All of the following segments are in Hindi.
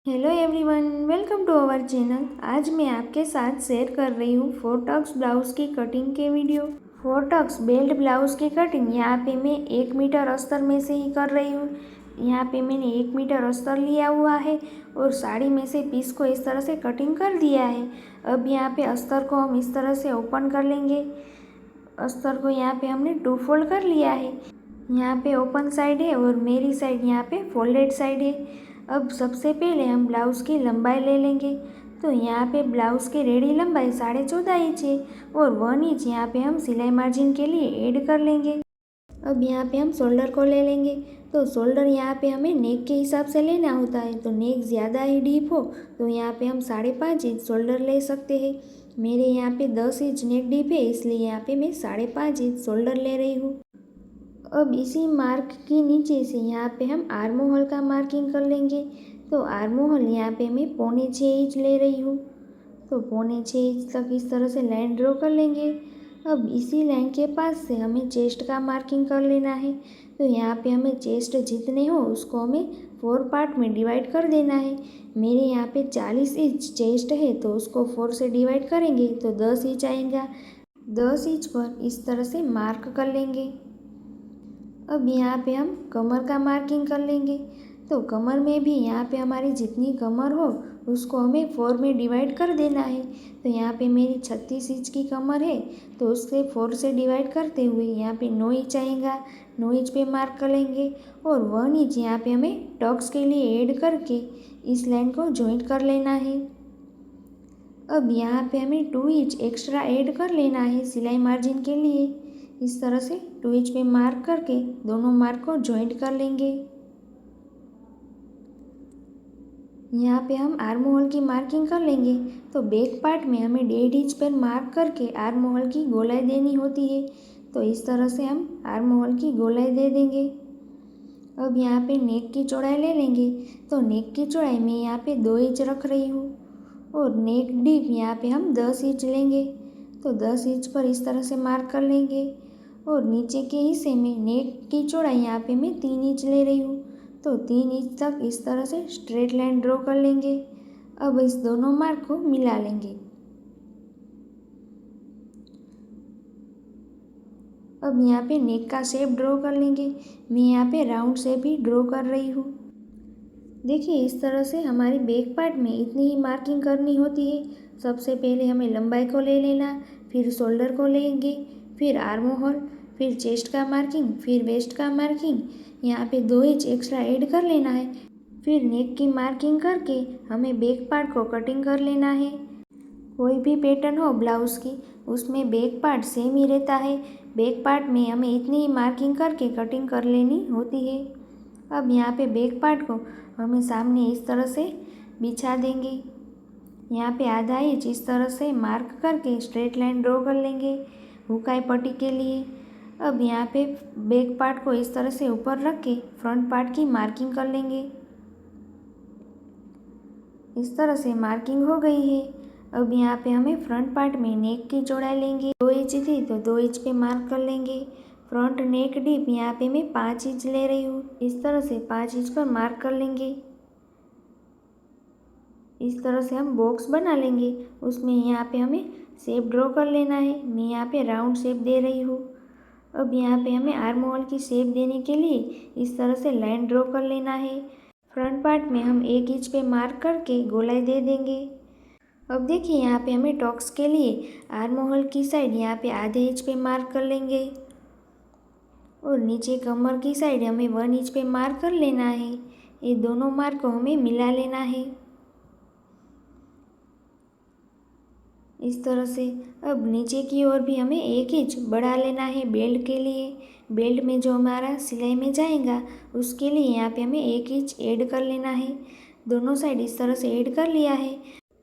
Hello everyone, welcome to our channel. आज मैं आपके साथ शेयर कर रही हूँ 4 टक्स ब्लाउज़ की कटिंग के वीडियो। 4 टक्स बेल्ट ब्लाउज़ की कटिंग यहाँ पे मैं 1 मीटर अस्तर में से ही कर रही हूँ। यहाँ पे मैंने 1 मीटर अस्तर लिया हुआ है और साड़ी में से पीस को इस तरह से कटिंग कर दिया है। अब यहाँ पे अस्तर को हम इस तरह से ओपन कर लेंगे। अस्तर को यहाँ पे हमने 2 फोल्ड कर लिया है। यहाँ पे ओपन साइड है और मेरी साइड यहाँ पे फोल्डेड साइड है। अब सबसे पहले हम ब्लाउज़ की लंबाई ले लेंगे। तो यहाँ पे ब्लाउज़ की रेडी लंबाई 14.5 इंच है और 1 इंच यहाँ पे हम सिलाई मार्जिन के लिए ऐड कर लेंगे। अब यहाँ पे हम शोल्डर को ले लेंगे। तो शोल्डर यहाँ पे हमें नेक के हिसाब से लेना होता है। तो नेक ज़्यादा ही डीप हो तो यहाँ पे हम 5.5 इंच शोल्डर ले सकते हैं। मेरे यहाँ पे 10 इंच नेक डीप है, इसलिए यहाँ पे मैं 5.5 इंच शोल्डर ले रही हूँ। अब इसी मार्क के नीचे से यहाँ पे हम आर्म होल का मार्किंग कर लेंगे। तो आर्म होल यहाँ पे मैं 5.25 इंच ले रही हूँ। तो 5.25 इंच तक इस तरह से लाइन ड्रॉ कर लेंगे। अब इसी लाइन के पास से हमें चेस्ट का मार्किंग कर लेना है। तो यहाँ पे हमें चेस्ट जितने हो उसको हमें 4 पार्ट में डिवाइड कर देना है। मेरे यहाँ पे 40 इंच चेस्ट है, तो उसको 4 से डिवाइड करेंगे तो 10 इंच आएगा। 10 इंच पर इस तरह से मार्क कर लेंगे। अब यहाँ पे हम कमर का मार्किंग कर लेंगे। तो कमर में भी यहाँ पे हमारी जितनी कमर हो उसको हमें 4 में डिवाइड कर देना है। तो यहाँ पे मेरी 36 इंच की कमर है, तो उससे 4 से डिवाइड करते हुए यहाँ पे 9 इंच आएगा। 9 इंच पे मार्क कर लेंगे और 1 इंच यहाँ पे हमें टक्स के लिए ऐड करके इस लाइन को जॉइंट कर लेना है। अब यहाँ पे हमें 2 इंच एक्स्ट्रा ऐड कर लेना है सिलाई मार्जिन के लिए। इस तरह से 2 इंच पे मार्क करके दोनों मार्क को जॉइंट कर लेंगे। यहाँ पे हम आर्म होल की मार्किंग कर लेंगे। तो बैक पार्ट में हमें 1.5 इंच पर मार्क करके आर्म होल की गोलाई देनी होती है। तो इस तरह से हम आर्म होल की गोलाई दे देंगे। अब यहाँ पे नेक की चौड़ाई ले लेंगे। तो नेक की चौड़ाई मैं यहाँ पे 2 इंच रख रही हूँ और नेक डीप यहाँ पे हम 10 इंच लेंगे। तो 10 इंच पर इस तरह से मार्क कर लेंगे और नीचे के हिस्से में नेक की चौड़ाई यहाँ पे मैं 3 इंच ले रही हूँ। तो 3 इंच तक इस तरह से स्ट्रेट लाइन ड्रॉ कर लेंगे। अब इस दोनों मार्क को मिला लेंगे। अब यहाँ पे नेक का शेप ड्रॉ कर लेंगे। मैं यहाँ पे राउंड शेप ही ड्रॉ कर रही हूँ। देखिए, इस तरह से हमारी बैक पार्ट में इतनी ही मार्किंग करनी होती है। सबसे पहले हमें लंबाई को ले लेना, फिर शोल्डर को लेंगे, फिर आर्म होल, फिर चेस्ट का मार्किंग, फिर वेस्ट का मार्किंग। यहाँ पे 2 इंच एक्स्ट्रा ऐड कर लेना है। फिर नेक की मार्किंग करके हमें बैक पार्ट को कटिंग कर लेना है। कोई भी पैटर्न हो ब्लाउज़ की, उसमें बैक पार्ट सेम ही रहता है। बैक पार्ट में हमें इतनी ही मार्किंग करके कटिंग कर लेनी होती है। अब यहाँ पे बैक पार्ट को हमें सामने इस तरह से बिछा देंगे। यहाँ पे आधा इंच इस तरह से मार्क करके स्ट्रेट लाइन ड्रॉ कर लेंगे हुकाई पट्टी के लिए। अब यहाँ पे बैक पार्ट को इस तरह से ऊपर रख के फ्रंट पार्ट की मार्किंग कर लेंगे। इस तरह से मार्किंग हो गई है। अब यहाँ पे हमें फ्रंट पार्ट में नेक की चौड़ाई लेंगे। 2 इंच थी तो 2 इंच पे मार्क कर लेंगे। फ्रंट नेक डीप यहाँ पे मैं 5 इंच ले रही हूँ। इस तरह से 5 इंच पर मार्क कर लेंगे। इस तरह से हम बॉक्स बना लेंगे। उसमें यहाँ पे हमें शेप ड्रॉ कर लेना है। मैं यहाँ पे राउंड शेप दे रही हूँ। अब यहाँ पे हमें आर्म होल की शेप देने के लिए इस तरह से लाइन ड्रॉ कर लेना है। फ्रंट पार्ट में हम 1 इंच पे मार्क करके गोलाई दे देंगे। अब देखिए, यहाँ पे हमें टॉक्स के लिए आर्म होल की साइड यहाँ पे आधे इंच पे मार्क कर लेंगे और नीचे कमर की साइड हमें 1 इंच पे मार्क कर लेना है। ये दोनों मार्क को हमें मिला लेना है इस तरह से। अब नीचे की ओर भी हमें 1 इंच बढ़ा लेना है बेल्ट के लिए। बेल्ट में जो हमारा सिलाई में जाएगा उसके लिए यहाँ पे हमें 1 इंच ऐड कर लेना है। दोनों साइड इस तरह से ऐड कर लिया है।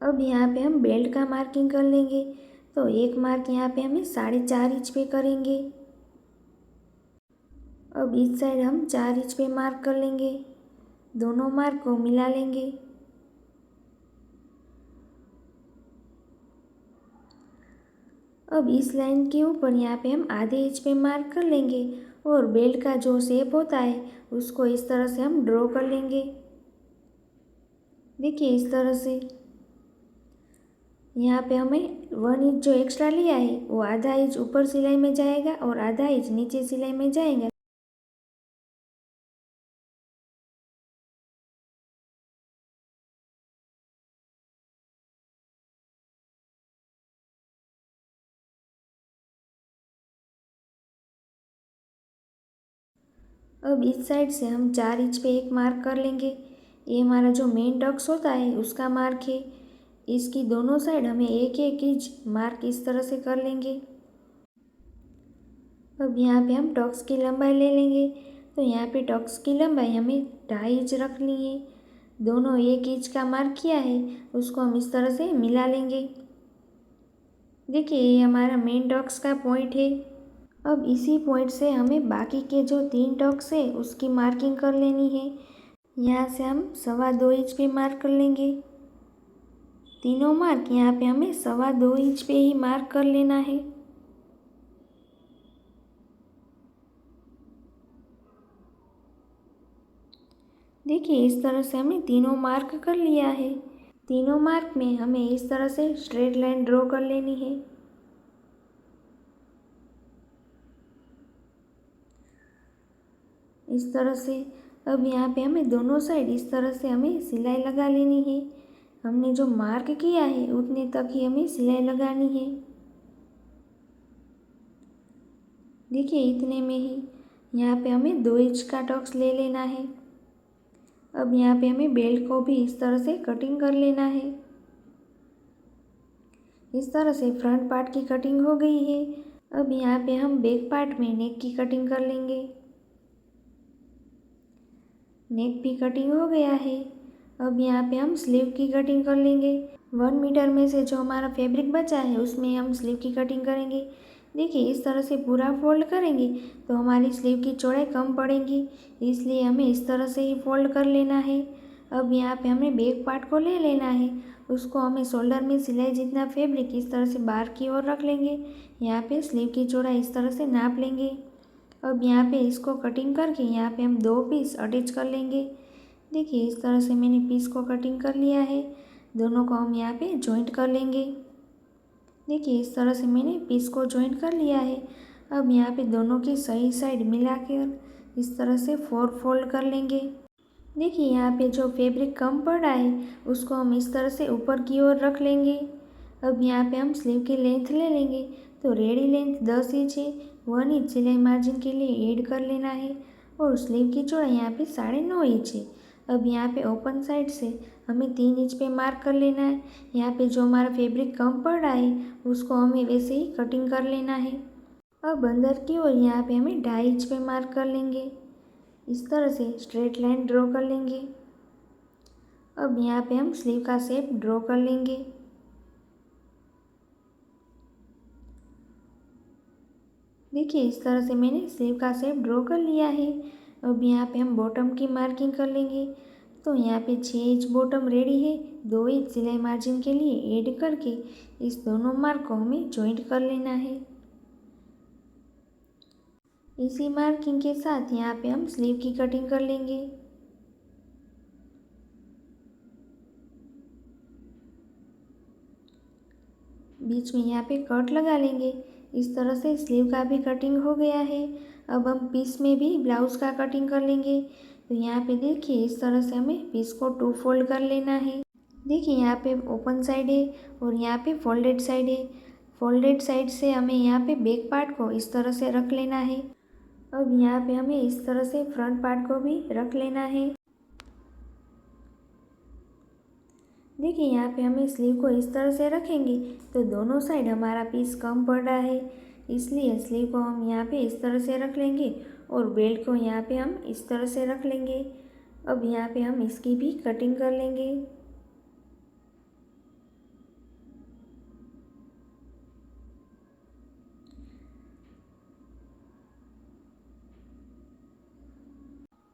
अब यहाँ पे हम बेल्ट का मार्किंग कर लेंगे। तो एक मार्क यहाँ पे हमें 4.5 इंच पे करेंगे। अब इस साइड हम 4 इंच पे मार्क कर लेंगे। दोनों मार्क को मिला लेंगे। अब इस लाइन के ऊपर यहाँ पे हम आधे इंच पे मार्क कर लेंगे और बेल्ट का जो शेप होता है उसको इस तरह से हम ड्रॉ कर लेंगे। देखिए इस तरह से यहाँ पे हमें 1 इंच जो एक्स्ट्रा लिया है वो आधा इंच ऊपर सिलाई में जाएगा और आधा इंच नीचे सिलाई में जाएगा। अब इस साइड से हम 4 इंच पे एक मार्क कर लेंगे। ये हमारा जो मेन टक्स होता है उसका मार्क है। इसकी दोनों साइड हमें 1-1 इंच मार्क इस तरह से कर लेंगे। अब यहाँ पे हम टक्स की लंबाई ले लेंगे। तो यहाँ पे टक्स की लंबाई हमें 2.5 इंच रखनी है। दोनों 1 इंच का मार्क किया है उसको हम इस तरह से मिला लेंगे। देखिए ये हमारा मेन टक्स का पॉइंट है। अब इसी पॉइंट से हमें बाकी के जो 3 टक्स है उसकी मार्किंग कर लेनी है। यहाँ से हम 2.25 इंच पे मार्क कर लेंगे। तीनों मार्क यहाँ पे हमें 2.25 इंच पे ही मार्क कर लेना है। देखिए इस तरह से हमने तीनों मार्क कर लिया है। तीनों मार्क में हमें इस तरह से स्ट्रेट लाइन ड्रॉ कर लेनी है। इस तरह से अब यहाँ पे हमें दोनों साइड इस तरह से हमें सिलाई लगा लेनी है। हमने जो मार्क किया है उतने तक ही हमें सिलाई लगानी है। देखिए इतने में ही यहाँ पे हमें 2 इंच का टक्स ले लेना है। अब यहाँ पे हमें बेल्ट को भी इस तरह से कटिंग कर लेना है। इस तरह से फ्रंट पार्ट की कटिंग हो गई है। अब यहाँ पे हम बैक पार्ट में नेक की कटिंग कर लेंगे। नेक भी कटिंग हो गया है। अब यहाँ पे हम स्लीव की कटिंग कर लेंगे। 1 मीटर में से जो हमारा फैब्रिक बचा है उसमें हम स्लीव की कटिंग करेंगे। देखिए इस तरह से पूरा फोल्ड करेंगे तो हमारी स्लीव की चौड़ाई कम पड़ेगी, इसलिए हमें इस तरह से ही फोल्ड कर लेना है। अब यहाँ पे हमें बैक पार्ट को ले लेना है। उसको हमें शोल्डर में सिलाई जितना फैब्रिक इस तरह से बाहर की ओर रख लेंगे। यहाँ पे स्लीव की चौड़ाई इस तरह से नाप लेंगे। अब यहाँ पे इसको कटिंग करके यहाँ पे हम 2 पीस अटैच कर लेंगे। देखिए इस तरह से मैंने पीस को कटिंग कर लिया है। दोनों को हम यहाँ पे जॉइंट कर लेंगे। देखिए इस तरह से मैंने पीस को जॉइंट कर लिया है। अब यहाँ पे दोनों की सही साइड मिला कर इस तरह से 4 फोल्ड कर लेंगे। देखिए यहाँ पे जो फैब्रिक कम पड़ा है उसको हम इस तरह से ऊपर की ओर रख लेंगे। अब यहाँ पे हम स्लीव की लेंथ ले लेंगे। तो रेडी लेंथ 10 इंच है। 1 इंच सिलाई मार्जिन के लिए ऐड कर लेना है और स्लीव की चौड़ाई यहाँ पे 9.5 इंच है। अब यहाँ पे ओपन साइड से हमें 3 इंच पे मार्क कर लेना है। यहाँ पे जो हमारा फैब्रिक कम पड़ रहा है उसको हमें वैसे ही कटिंग कर लेना है। अब अंदर की ओर यहाँ पे हमें 2.5 इंच पे मार्क कर लेंगे। इस तरह से स्ट्रेट लाइन ड्रॉ कर लेंगे। अब यहाँ पे हम स्लीव का शेप ड्रॉ कर लेंगे। देखिए इस तरह से मैंने स्लीव का शेप ड्रॉ कर लिया है। अब यहाँ पे हम बॉटम की मार्किंग कर लेंगे। तो यहाँ पे 6 इंच बॉटम रेडी है। 2 इंच सिलाई मार्जिन के लिए ऐड करके इस दोनों मार्क को हमें जॉइंट कर लेना है। इसी मार्किंग के साथ यहाँ पे हम स्लीव की कटिंग कर लेंगे। बीच में यहाँ पे कट लगा लेंगे। इस तरह से स्लीव का भी कटिंग हो गया है। अब हम पीस में भी ब्लाउज़ का कटिंग कर लेंगे। तो यहाँ पे देखिए इस तरह से हमें पीस को 2 फोल्ड कर लेना है। देखिए यहाँ पे ओपन साइड है और यहाँ पे फोल्डेड साइड है। फोल्डेड साइड से हमें यहाँ पे बैक पार्ट को इस तरह से रख लेना है। अब यहाँ पे हमें इस तरह से फ्रंट पार्ट को भी रख लेना है। देखिए यहाँ पे हमें स्लीव को इस तरह से रखेंगे तो दोनों साइड हमारा पीस कम पड़ रहा है, इसलिए स्लीव को हम यहाँ पे इस तरह से रख लेंगे और बेल्ट को यहाँ पे हम इस तरह से रख लेंगे। अब यहाँ पे हम इसकी भी कटिंग कर लेंगे।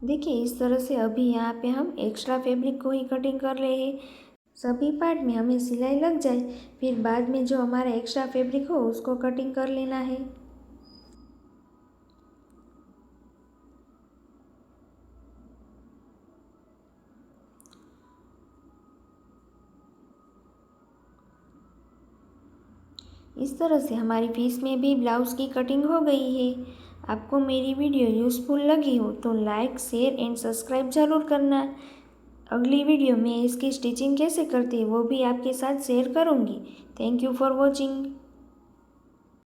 देखिए इस तरह से अभी यहाँ पे हम एक्स्ट्रा फैब्रिक को ही कटिंग कर रहे हैं। सभी पार्ट में हमें सिलाई लग जाए फिर बाद में जो हमारा एक्स्ट्रा फैब्रिक हो उसको कटिंग कर लेना है। इस तरह से हमारी पीस में भी ब्लाउज़ की कटिंग हो गई है। आपको मेरी वीडियो यूज़फुल लगी हो तो लाइक, शेयर एंड सब्सक्राइब ज़रूर करना। अगली वीडियो में इसकी स्टिचिंग कैसे करती है वो भी आपके साथ शेयर करूँगी। Thank you for watching.